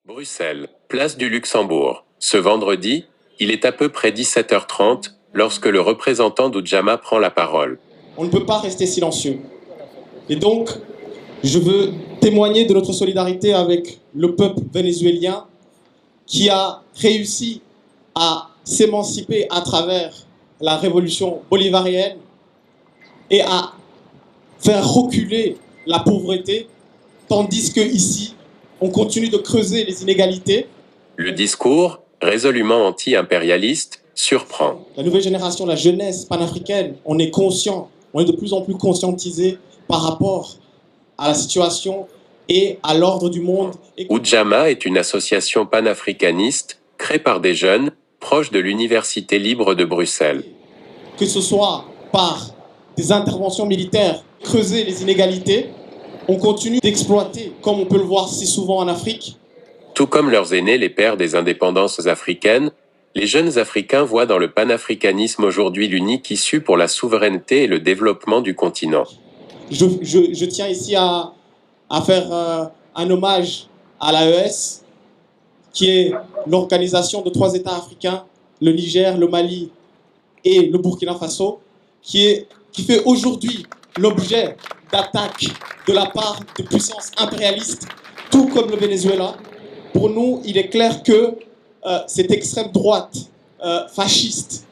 Bruxelles, place du Luxembourg. Ce vendredi, il est à peu près 17h30 lorsque le représentant d'Ujamaa prend la parole. On ne peut pas rester silencieux. Et donc, je veux témoigner de notre solidarité avec le peuple vénézuélien qui a réussi à s'émanciper à travers la révolution bolivarienne et à faire reculer la pauvreté, tandis qu'ici, on continue de creuser les inégalités. Le discours, résolument anti-impérialiste, surprend. La nouvelle génération, la jeunesse panafricaine, on est conscient, on est de plus en plus conscientisé par rapport à la situation et à l'ordre du monde. Ujamaa est une association panafricaniste créée par des jeunes proches de l'Université libre de Bruxelles. Que ce soit par des interventions militaires, creuser les inégalités, on continue d'exploiter, comme on peut le voir si souvent en Afrique. Tout comme leurs aînés, les pères des indépendances africaines, les jeunes Africains voient dans le panafricanisme aujourd'hui l'unique issue pour la souveraineté et le développement du continent. Je tiens ici à faire un hommage à l'AES, qui est l'organisation de 3 États africains, le Niger, le Mali et le Burkina Faso, qui fait aujourd'hui l'objet d'attaques de la part de puissances impérialistes, tout comme le Venezuela. Pour nous, il est clair que cette extrême droite fasciste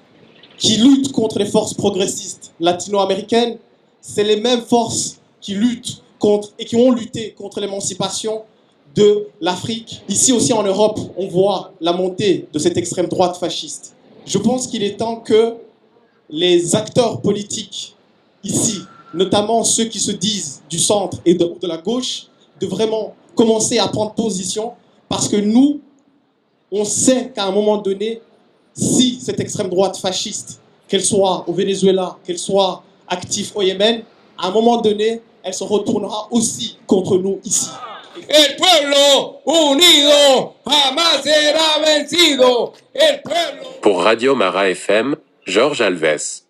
qui lutte contre les forces progressistes latino-américaines, c'est les mêmes forces qui luttent contre et qui ont lutté contre l'émancipation de l'Afrique. Ici aussi en Europe, on voit la montée de cette extrême droite fasciste. Je pense qu'il est temps que les acteurs politiques ici, notamment ceux qui se disent du centre et de la gauche, de vraiment commencer à prendre position, parce que nous, on sait qu'à un moment donné, si cette extrême droite fasciste, qu'elle soit au Venezuela, qu'elle soit active au Yémen, à un moment donné, elle se retournera aussi contre nous ici. El pueblo unido jamás será vencido. El pueblo. Pour Radio Mara FM, Georges Alves.